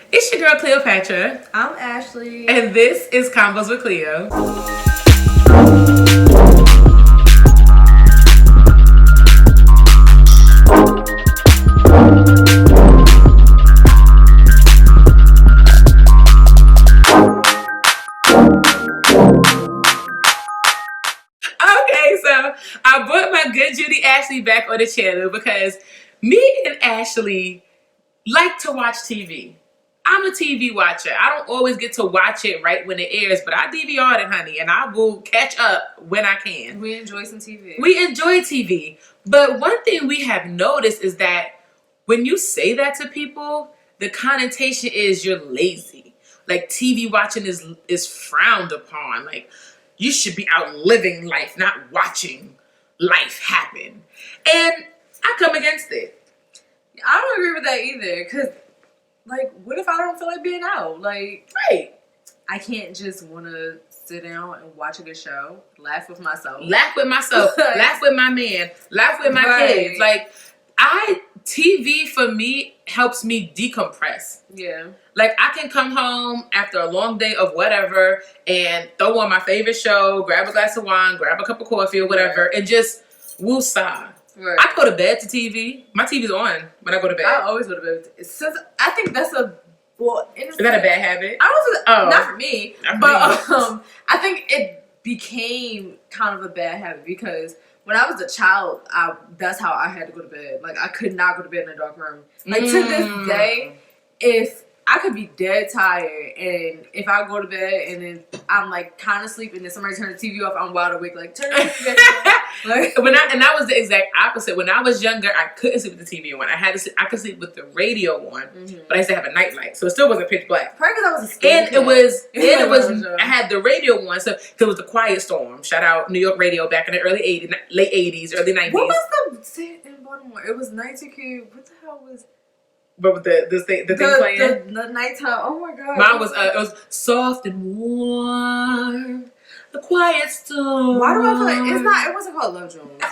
It's your girl Cleopatra. I'm Ashley. And this is Convos with Cleo. Okay, so I brought my good Judy Ashley back on the channel because me and Ashley like to watch TV. I'm a TV watcher. I don't always get to watch it right when it airs, but I DVR it, honey, and I will catch up when I can. We enjoy some TV. We enjoy TV. But one thing we have noticed is that when you say that to people, the connotation is you're lazy. Like TV watching is frowned upon. Like you should be out living life, not watching life happen. And I come against it. I don't agree with that either, because like, what if I don't feel like being out? Like, Right. I can't just want to sit down and watch a good show, laugh with myself. Laugh with myself, laugh with my man, laugh with my kids. Like, TV for me helps me decompress. Yeah. Like, I can come home after a long day of whatever and throw on my favorite show, grab a glass of wine, grab a cup of coffee or whatever, and just woosah. Right. I go to bed to TV. My TV's on when I go to bed. I always go to bed. I think that's is that a bad habit? Not for me, but I think it became kind of a bad habit because when I was a child, that's how I had to go to bed. Like, I could not go to bed in a dark room. Like, to this day, if I could be dead tired, and if I go to bed and then I'm like kind of sleeping, and then somebody turns the TV off, I'm wide awake. Like, turn the TV off. Like, and that was the exact opposite. When I was younger, I couldn't sleep with the TV on. I could sleep with the radio on, but I used to have a night light, so it still wasn't pitch black. Probably because I was a scared I had the radio on, so it was the Quiet Storm. Shout out New York radio back in the early 80s, late 80s, early 90s. What was the set in Baltimore? It was 92Q. What the hell was? But with the thing playing? The nighttime. Oh my god. Mine was it was soft and warm. The Quiet Storm. Why do I feel like it wasn't called Love Jones.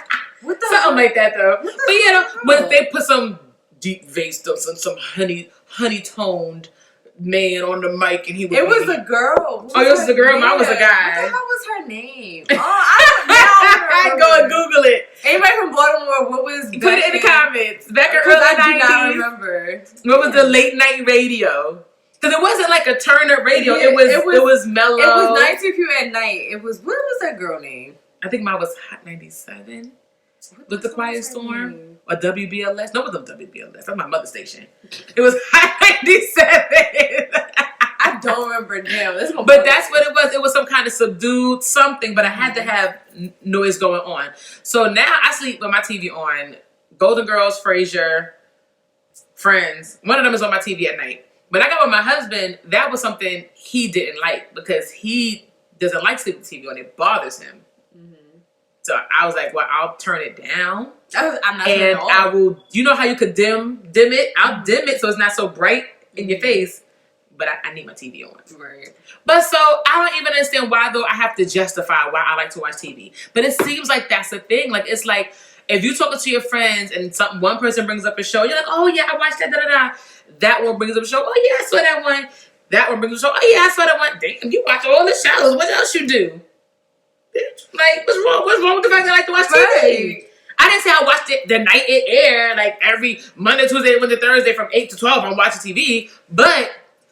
What the Something like that though. But you know, when they put some deep bass stuff and some honey toned man on the mic and he was It was a girl. Oh, it was a girl? Mine was a guy. What the hell was her name? Oh, I don't know. Go and Google it. Anybody from Baltimore, what was Put it in the comments. Back in early 90s. I do not remember. What was the late night radio? Because it wasn't like a turn up radio. Yeah, it was mellow. It was 92Q at night. It was, what was that girl name? I think mine was Hot 97. With the Quiet Storm. Or WBLS. No, it wasn't WBLS. That's my mother's station. It was Hot 97. I don't remember now. But that's what it was. It was some kind of subdued something, but I had to have noise going on. So now I sleep with my TV on. Golden Girls, Frasier, Friends. One of them is on my TV at night. When I got with my husband, that was something he didn't like because he doesn't like sleeping with TV on. It bothers him. So I was like, well, I'll turn it down. I'm not and I will, you know how you could dim it? I'll dim it so it's not so bright in your face. But I need my TV on. Right. But so I don't even understand why though I have to justify why I like to watch TV. But it seems like that's a thing. Like it's like if you're talking to your friends and one person brings up a show, you're like, oh yeah, I watched that, da da da. That one brings up a show. Oh yeah, I saw that one. That one brings up a show. Oh yeah, I saw that one. Damn, you watch all the shows. What else you do? Like, what's wrong? What's wrong with the fact that I like to watch TV? Right. I didn't say I watched it the night it aired, like every Monday, Tuesday, Wednesday, Thursday from 8 to 12. I'm watching TV, but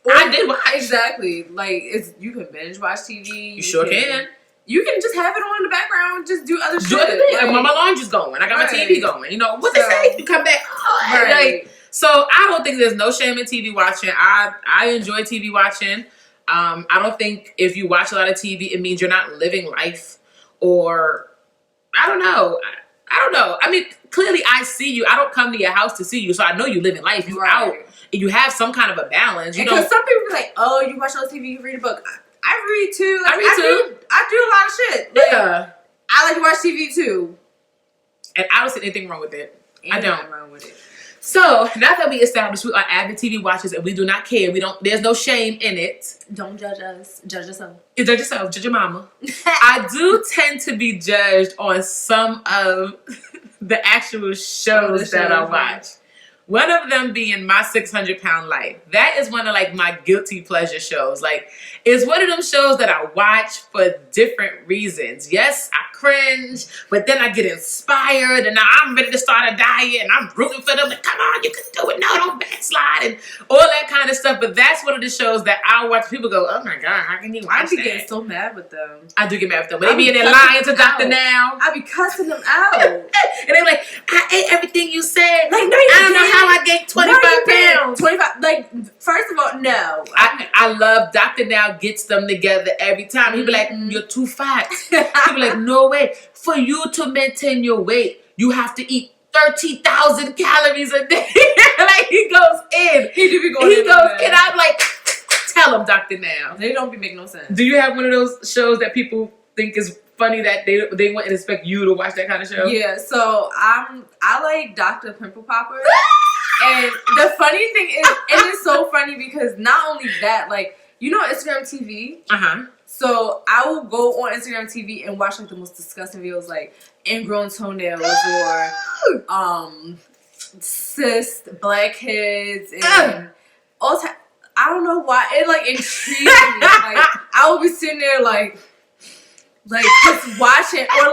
I did watch. Exactly. Like you can binge watch TV. You sure can. You can just have it on in the background, just do other shit. Like, my laundry's going. I got my TV going. You know what they say? You come back. Oh, right. Like, so I don't think there's no shame in TV watching. I enjoy TV watching. I don't think if you watch a lot of TV, it means you're not living life. Or I don't know. I mean, clearly I see you. I don't come to your house to see you, so I know you living life. You out and you have some kind of a balance. You know, because some people be like, "Oh, you watch on TV, you read a book." I read too. Like, I read too. I do a lot of shit. Like, yeah, I like to watch TV too, and I don't see anything wrong with it. I don't. Nothing wrong with it. So now that we established we are avid TV watchers and we do not care, there's no shame in it. Don't judge us. Judge yourself. You judge yourself. Judge your mama. I do tend to be judged on some of the actual shows that I watch. One of them being My 600-Pound Life. That is one of like my guilty pleasure shows. Like, it's one of them shows that I watch for different reasons. Yes, I cringe, but then I get inspired and now I'm ready to start a diet and I'm rooting for them. Like, come on, you can do it. No, don't backslide and all that kind of stuff. But that's one of the shows that I watch. People go, oh my God, how can you watch that? I be getting so mad with them. I do get mad with them. When they be in there lying to Dr. Now. I be cussing them out. And they're like, I ate everything you said. Like, no, I don't know how I gained 25 pounds. 25. Like, first of all, no. I love Dr. Now gets them together every time. He be like, you're too fat. He be like, no way. For you to maintain your weight, you have to eat 30,000 calories a day. Like, he goes in. He do be going in. He goes in. I'm like, tell him, Dr. Now. They don't be making no sense. Do you have one of those shows that people think is funny that they wouldn't expect you to watch that kind of show? Yeah, so I like Dr. Pimple Popper. And the funny thing is, and it's so funny because not only that, like, you know Instagram TV? Uh-huh. So I will go on Instagram TV and watch like the most disgusting videos, like ingrown toenails or cyst, blackheads, and all time. I don't know why it like intrigues me. Like I will be sitting there like just watching or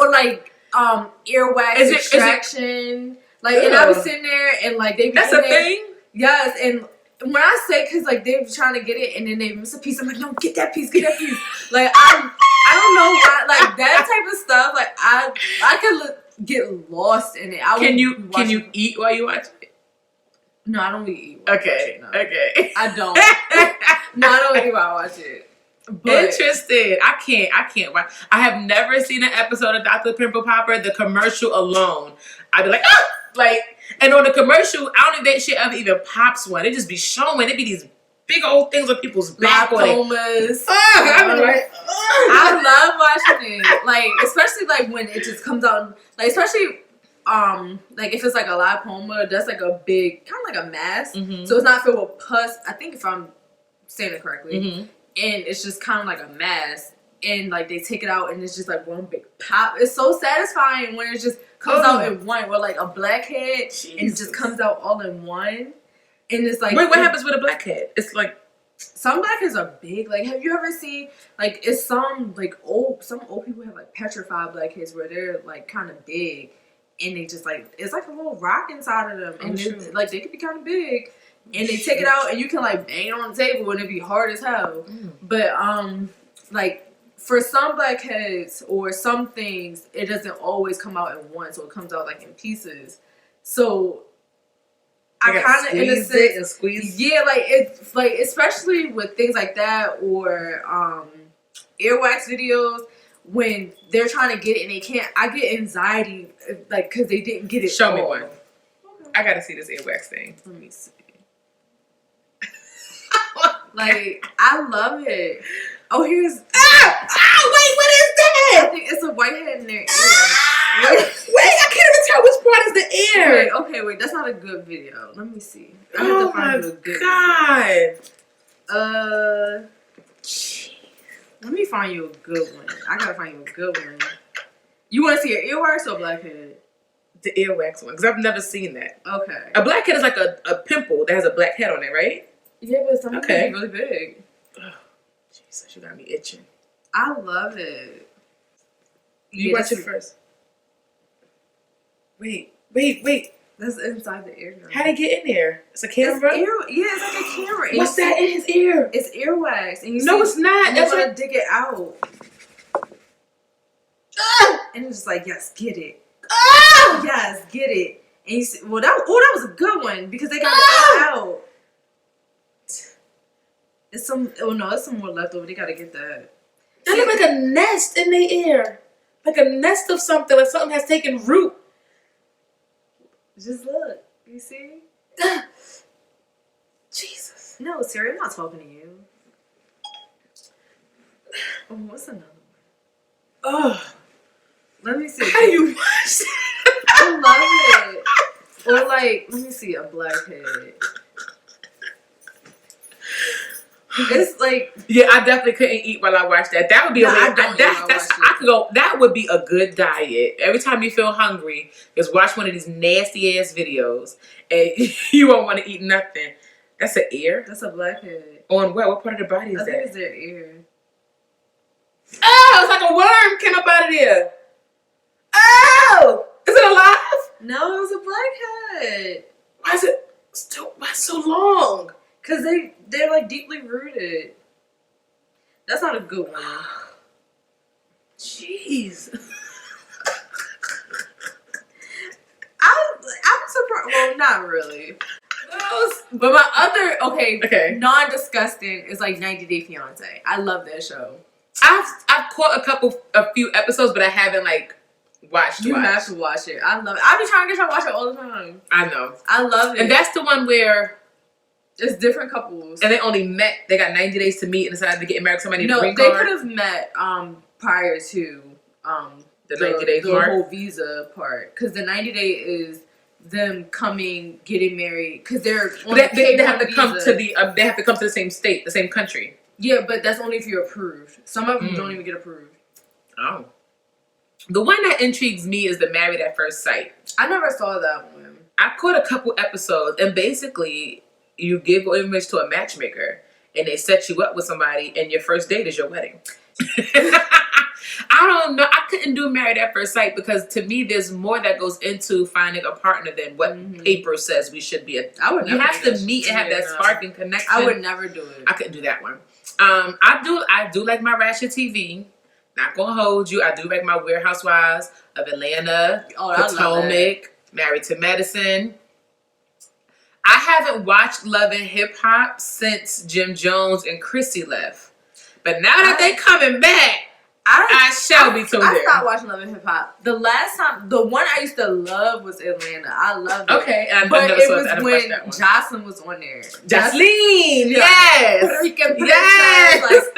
like earwax extraction. Like and I was sitting there and like they be that's a thing. Yes, and when I say, cause like they be trying to get it and then they miss a piece, I'm like, no, get that piece. Like I don't know why, like that type of stuff. Like I could get lost in it. Can you eat while you watch it? No, I don't really eat. Okay, no. okay. I don't. No, I don't eat while I watch it. But interesting. I can't watch. I have never seen an episode of Dr. Pimple Popper. The commercial alone, I'd be like, ah! Like, and on the commercial, I don't think that shit ever even pops one. It just be showing. It be these big old things on people's back. Lipomas. I love watching it. Like, especially like when it just comes out. Like, especially like if it's like a lipoma, that's like a big kind of like a mass. Mm-hmm. So it's not filled with pus. I think if I'm saying it correctly, and it's just kind of like a mass. And like they take it out and it's just like one big pop. It's so satisfying when it just comes out in one, or like a blackhead and it just comes out all in one. And it's like, wait, what happens with a blackhead? It's like some blackheads are big. Like, have you ever seen like it's some old people have like petrified blackheads where they're like kind of big and they just like it's like a little rock inside of them, and like they could be kind of big. And they take it out and you can like bang it on the table and it'd be hard as hell. But like. For some blackheads or some things, it doesn't always come out in one, so it comes out like in pieces. So I kind of, in a sense, and squeeze. Yeah, like it's like especially with things like that or earwax videos when they're trying to get it and they can't. I get anxiety like because they didn't get it. Show me one. Okay. I gotta see this earwax thing. Let me see. Like I love it. Oh, here's. Wait, what is that? I think it's a whitehead in their ear. Wait, I can't even tell which part is the ear. Wait, that's not a good video. Let me see. I have to find a good God. Let me find you a good one. I gotta find you a good one. You want to see an earwax or blackhead? The earwax one, because I've never seen that. Okay. A blackhead is like a pimple that has a black head on it, right? Yeah, but some can be really big. Jesus, you got me itching. I love it. You watch it first. Wait. That's inside the ear. How'd it get in there? It's a camera? It's like a camera. What's that in his ear? It's earwax. And it's not. That's why I dig it out. And it's just like, yes, get it. Yes, get it. And you see, that was a good one because they got it all out. It's some more left over. They gotta get that. That looks like a nest in their ear. Like a nest of something. Like something has taken root. Just look. You see? Jesus. No, Siri, I'm not talking to you. Oh, what's another one? Oh. Let me see. How do you watch that? I love it. Or like, let me see, a blackhead. It's like yeah, I definitely couldn't eat while I watched that. That would be a way. I could go. That would be a good diet. Every time you feel hungry, just watch one of these nasty ass videos, and you won't want to eat nothing. That's an ear. That's a blackhead. On what? What part of the body is I that? think it's their ear. Oh, it's like a worm came up out of there. Oh, is it alive? No, it was a blackhead. Why is it why so long? Cause they're like deeply rooted. That's not a good one. Jeez. I'm surprised. Well, not really. But my other okay. Non-disgusting is like 90 Day Fiance. I love that show. I've caught a few episodes, but I haven't like watched. You have to watch it. I love it. I be trying to get y'all to watch it all the time. I know. I love it. And that's the one where it's different couples, and they only met. They got 90 days to meet and decided to get married. Somebody no, green they card. could have met prior to the 90 days the mark. whole visa part, because the 90 day is them getting married, because they have to come to they have to come to the same state, the same country. Yeah, but that's only if you're approved. Some of them don't even get approved. Oh. The one that intrigues me is the Married at First Sight. I never saw that one. I caught a couple episodes, and basically you give an image to a matchmaker, and they set you up with somebody, and your first date is your wedding. I don't know. I couldn't do Married at First Sight because to me, there's more that goes into finding a partner than what paper says we should be. You have to meet and have that spark and connection. I would never do it. I couldn't do that one. I do like my ratchet TV. Not gonna hold you. I do like my Weird Housewives of Atlanta, Potomac, Married to Medicine. I haven't watched Love and Hip Hop since Jim Jones and Chrissy left. But now that they coming back, I shall be tuned in. I stopped watching Love and Hip Hop. The last time, the one I used to love was Atlanta. I loved it. Okay, but it was when Jocelyn was on there. Jocelyn, yes, Puerto Rican princess. yes.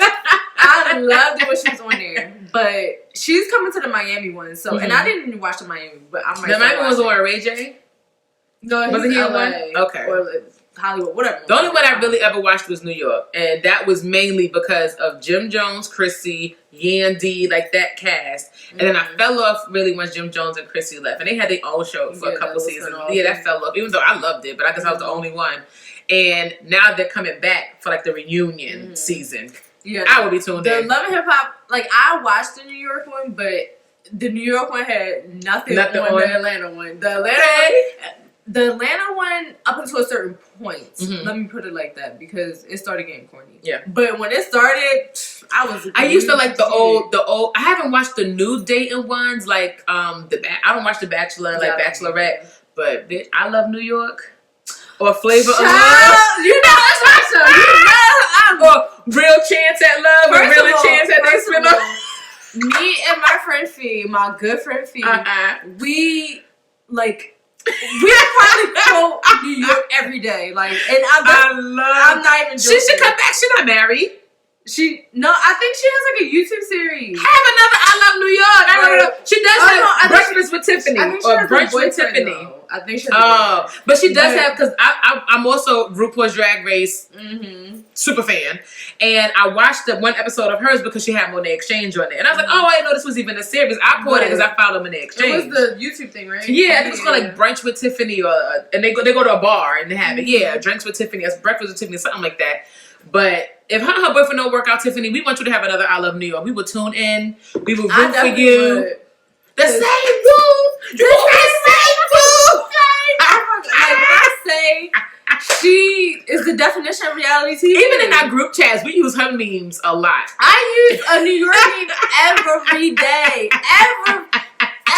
I loved it when she was on there. But she's coming to the Miami one, so and I didn't even watch the Miami, but I might. The Miami was on Ray J. No, wasn't he on one? Okay. Or Hollywood, whatever. The only one I really ever watched was New York, and that was mainly because of Jim Jones, Chrissy, Yandy, like that cast. And then I fell off really once Jim Jones and Chrissy left, and they had their own show for a couple seasons. Yeah, that fell off, even though I loved it, but I guess I was the only one. And now they're coming back for like the reunion season. Yeah, I would be tuned in. The Love and Hip Hop, like I watched the New York one, but the New York one had nothing on the Atlanta one. The Atlanta one, up until a certain point, let me put it like that, because it started getting corny. Yeah. But when it started, I used to like the old. I haven't watched the new dating ones, like I don't watch The Bachelor, like Bachelorette, but bitch, I love New York. Or Flavor of Love. You know that's my show. You know or Real Chance at Love, or Real Chance at They Spin Off. Me and my friend Fee, my good friend Fee, we probably quote New York every day. Like, and I'm not even joking. She should come back. She's not married. I think she has like a YouTube series. Have another I Love New York. I don't know. She does have Breakfast with Tiffany or Brunch with Tiffany. I think she has but she does have, because I'm also RuPaul's Drag Race super fan, and I watched the one episode of hers because she had Monet Exchange on it, and I was like, oh, I didn't know this was even a series. I bought it because I follow Monet Exchange. It was the YouTube thing, right? Yeah, I think it's called like Brunch with Tiffany, and they go to a bar and they have it. Yeah, Drinks with Tiffany, Breakfast with Tiffany, something like that. But if her and her boyfriend don't work out, Tiffany, we want you to have another I Love New York. We will tune in. We will root for you. Would. The same boo. The same boo. Like when I say she is the definition of reality TV. Even in our group chats, we use her memes a lot. I use a New York meme every day.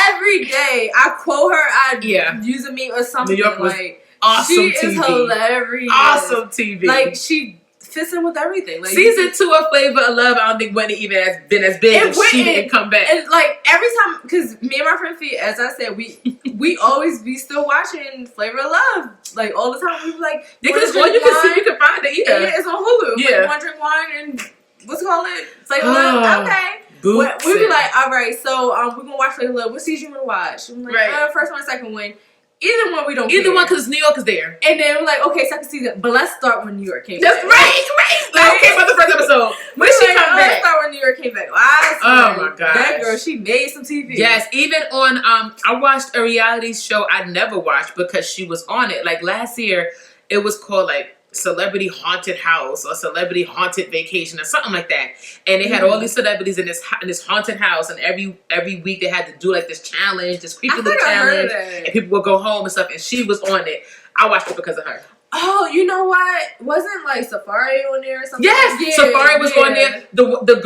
Every day. I quote her. I use a meme or something. New York was awesome she TV. Is hilarious. Awesome TV. Like she fits in with everything. Like season 2 of Flavor of Love, I don't think Wendy even has been as big if she didn't come back. And like every time, because me and my friend Fee, as I said, we always be still watching Flavor of Love, like all the time. We be like, because all you can see, you can find it either. Yeah, it's on Hulu. Yeah, like, One Drink Wine and what's it called? Flavor of Love. Okay. We be like, all right, so we're gonna watch Flavor of Love. What season you wanna watch? I'm like, first one, second one. Either one, we don't Either care. one, because New York is there. And then we're like, okay, second season, but let's start when New York came That's back. right. I don't care about the first episode. When she come back? Let's start when New York came back. Oh my god, that girl, she made some TV. Yes, even on I watched a reality show I never watched because she was on it. Like last year, it was called like Celebrity Haunted House or Celebrity Haunted Vacation or something like that. And they had all these celebrities in this haunted house, and every week they had to do like this challenge, this creepy little challenge, and people would go home and stuff. And she was on it. I watched it because of her. Oh, you know what? Wasn't like Safari on there or something? Yes, yeah, Safari was on there. The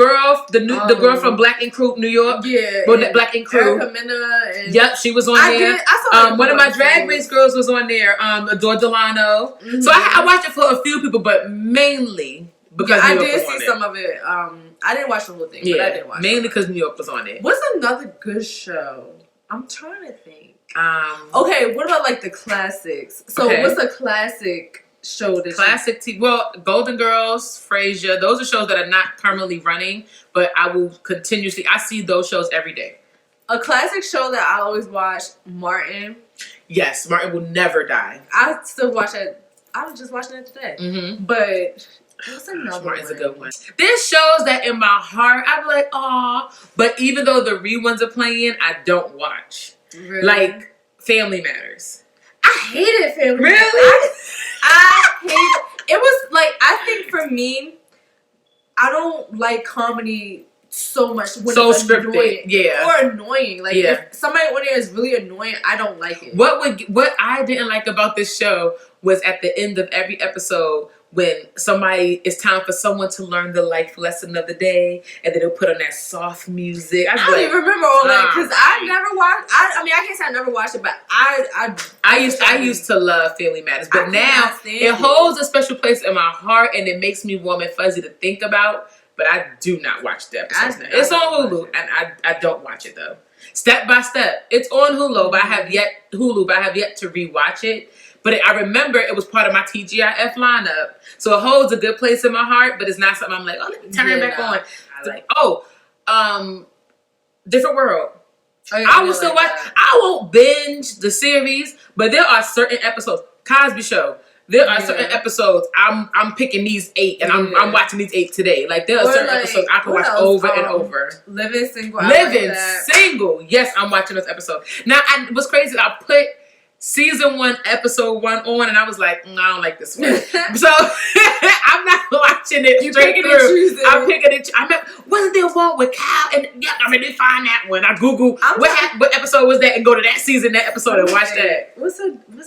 girl from Black Ink Crew, New York. Yeah, Black Ink Crew. Erica Mena and yep, she was on there. I saw one of my Drag Race girls was on there. Adore Delano. Mm-hmm. So I watched it for a few people, but mainly because New York I did was on see it. some of it. I didn't watch the whole thing, but I did watch mainly because New York was on it. What's another good show? I'm trying to think. Okay, what about like the classics? So what's a classic show that TV? Well, Golden Girls, Frasier, those are shows that are not currently running, but I will continuously. I see those shows every day. A classic show that I always watch, Martin. Yes, Martin will never die. I still watch it. I was just watching it today. Mm-hmm. But what's another Martin's a good one. There's shows that in my heart I'd be like, aw, but even though the reruns are playing, I don't watch. Really? Like Family Matters. I hated Family Matters. Really? I hated it. Was like, I think for me, I don't like comedy so much when it's scripted, annoying. Or annoying. Like if somebody on there is really annoying, I don't like it. What I didn't like about this show was at the end of every episode when it's time for someone to learn the life lesson of the day, and then they'll put on that soft music. I don't even remember all that because I never watched. I mean, I can't say I never watched it, but I used to love Family Matters, but now it holds a special place in my heart, and it makes me warm and fuzzy to think about. But I do not watch the episodes now. It's on Hulu, and I don't watch it though. Step by Step, it's on Hulu, but I have yet to rewatch it. But I remember it was part of my TGIF lineup, so it holds a good place in my heart. But it's not something I'm like, oh, let me turn it back on. Different World. I will still watch. I won't binge the series, but there are certain episodes. Cosby Show. There are certain episodes I'm picking these 8 and I'm watching these 8 today. Like there are certain episodes I can watch over and over. Living Single. Single. Yes, I'm watching those episodes. Now, what's crazy? I put season 1, episode 1 on, and I was like, I don't like this one. So I'm not watching it straight through. I'm picking it. Wasn't there one with Kyle? And yeah, I mean, they find that one. I Google what episode was that, and go to that season, that episode, and watch that.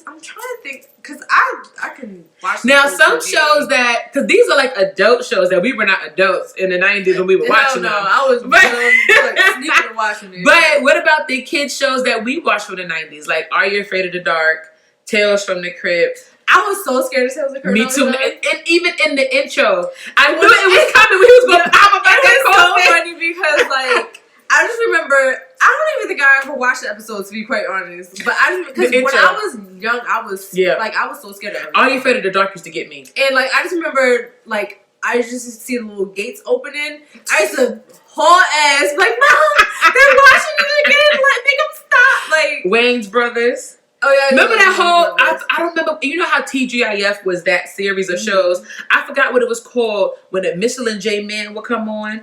I'm trying to think because I can watch. Now some shows because these are like adult shows that we were not adults in the 90s when we were watching them. I was sneaking and watching it. But what about the kids shows that we watched from the 90s? Like Are You Afraid of the Dark, Tales from the Crypt. I was so scared of Tales from the Crypt. Me too. And even in the intro, I knew it was coming. We was going to pop up. It was so funny because like I just remember. I don't even think I ever watched the episode, to be quite honest. But because when I was young, I was I was so scared of everything. Are You Afraid of the Dark used to get me. And like I just remember like I just used to see the little gates opening. I used to haul ass like, Mom, they're watching it again. Like make them stop. Like Wayne's Brothers. Oh yeah. Remember that whole? I don't remember. You know how TGIF was that series of shows? I forgot what it was called when the Michelin J Man would come on.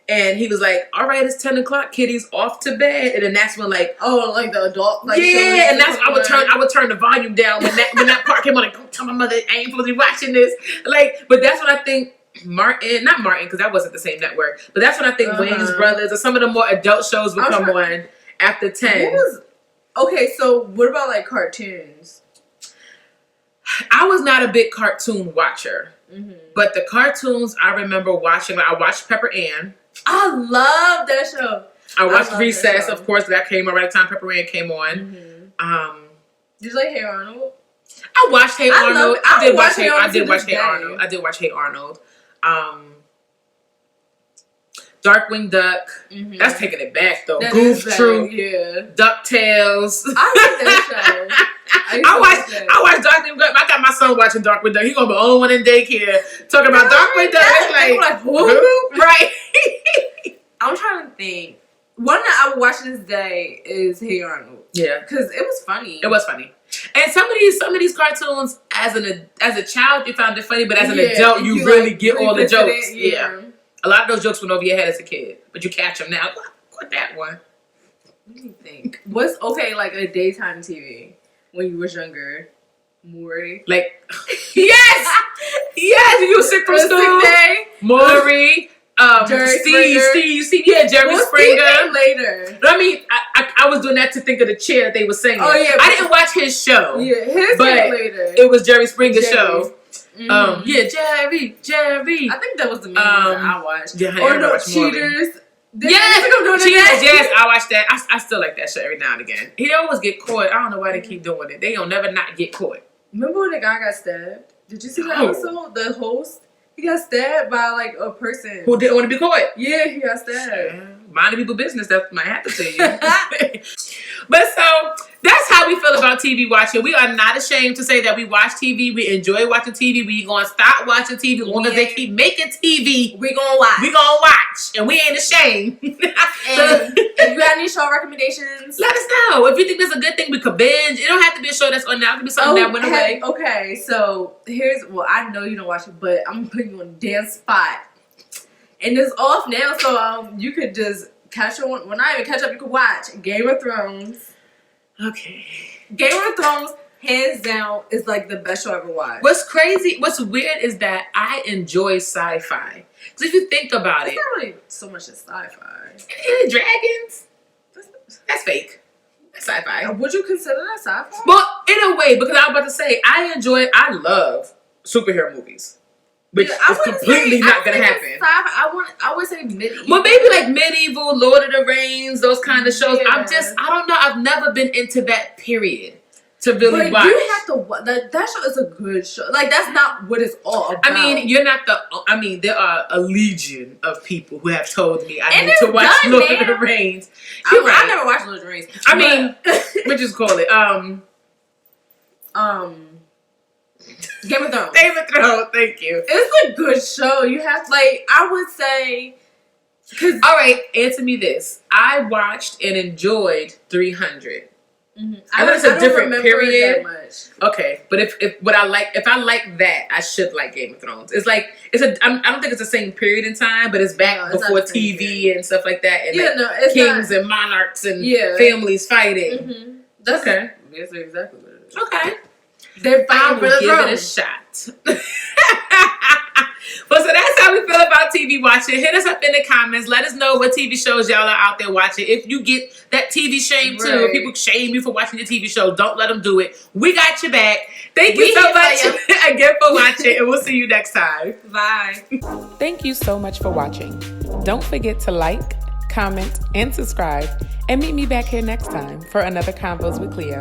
And he was like, all right, it's 10 o'clock, kiddies, off to bed. And then that's when like the adult and that's I would turn the volume down when that part came on, like, don't tell my mother I ain't supposed to be watching this. Like, but that's when I think not Martin, because that wasn't the same network. But that's when I think Wayne's Brothers or some of the more adult shows would come on after 10. Okay, so what about like cartoons? I was not a big cartoon watcher. Mm-hmm. But the cartoons I remember watching, I watched Pepper Ann. I love that show. I watched Recess, of course. That came on right at the time Pepper Ann came on. Mm-hmm. Did you like Hey Arnold? I watched Hey Arnold. I did watch Hey Arnold. Darkwing Duck. Mm-hmm. That's taking it back though. Goof Troop. Yeah. DuckTales. I like that show. I watched Darkwing Duck. I got my son watching Darkwing Duck. He's gonna be the only one in daycare talking about Darkwing Duck. It's like who? Right. I'm trying to think. one that I would watch this day is Hey Arnold. Yeah, because it was funny. It was funny. And some of these cartoons, as a child, you found it funny, but as an adult, you really get all the jokes. Yeah. A lot of those jokes went over your head as a kid, but you catch them now. What that one? What do you think? What's okay like a daytime TV when you was younger? Maury. Like, yes! Yes! You were sick from school. Maury. Steve, yeah, Jerry Springer. Later. I mean, I was doing that to think of the chair that they were singing. Oh, yeah. I didn't watch his show. Yeah, his but later. It was Jerry Springer's show. Mm-hmm. Yeah, Jerry. I think that was the main one I watched. Yeah, or no, Cheaters. Yes, Cheaters. Yes, I watched that. I still like that show every now and again. He always get caught. I don't know why they keep doing it. They don't never not get caught. Remember when the guy got stabbed? Did you see that episode? The host? He got stabbed by like a person who didn't want to be caught. Yeah, he got stabbed. Minding people business, that might happen to you. But so that's how we feel about TV watching. We are not ashamed to say that we watch TV. We enjoy watching TV. We gonna stop watching TV as long as they keep making TV. We gonna watch. We gonna watch, and we ain't ashamed. And if you got any show recommendations, let us know. If you think there's a good thing we could binge, it don't have to be a show that's on now. It could be something that went away. Okay, so I know you don't watch it, but I'm putting you on a damn spot. And it's off now, so you could just catch on. Well, not even catch up. You could watch Game of Thrones. Okay. Game of Thrones, hands down, is like the best show I ever watched. What's weird is that I enjoy sci-fi. Because if you think about it's not really so much as sci-fi. Dragons? That's fake. That's sci-fi. Would you consider that sci-fi? Well, in a way, because I was about to say, I love superhero movies. Which is completely not going to happen. I would say medieval. Well, maybe like medieval, Lord of the Rings, those kind of shows. Yeah. I don't know. I've never been into that period to really watch. You have to. That show is a good show. Like, that's not what it's all about. I mean, there are a legion of people who have told me I need to watch Lord of the Rings. I never watched Lord of the Rings. What just call it? Game of Thrones. Game of Thrones, thank you. It's a good show. You have, I would say... All right, answer me this. I watched and enjoyed 300. Mm-hmm. I know it's a different period. That much. Okay, but if I like that, I should like Game of Thrones. It's like, I don't think it's the same period in time, but it's back before TV and stuff like that. And kings and monarchs and families fighting. Mm-hmm. That's exactly what it is. Okay. They're fighting for the throne. Give it a shot. Well, so that's how we feel about TV watching. Hit us up in the comments. Let us know what TV shows y'all are out there watching. If you get that TV shame too, if people shame you for watching the TV show, don't let them do it. We got your back. Thank you so much again for watching, and we'll see you next time. Bye. Thank you so much for watching. Don't forget to like, comment, and subscribe, and meet me back here next time for another Convos with Cleo.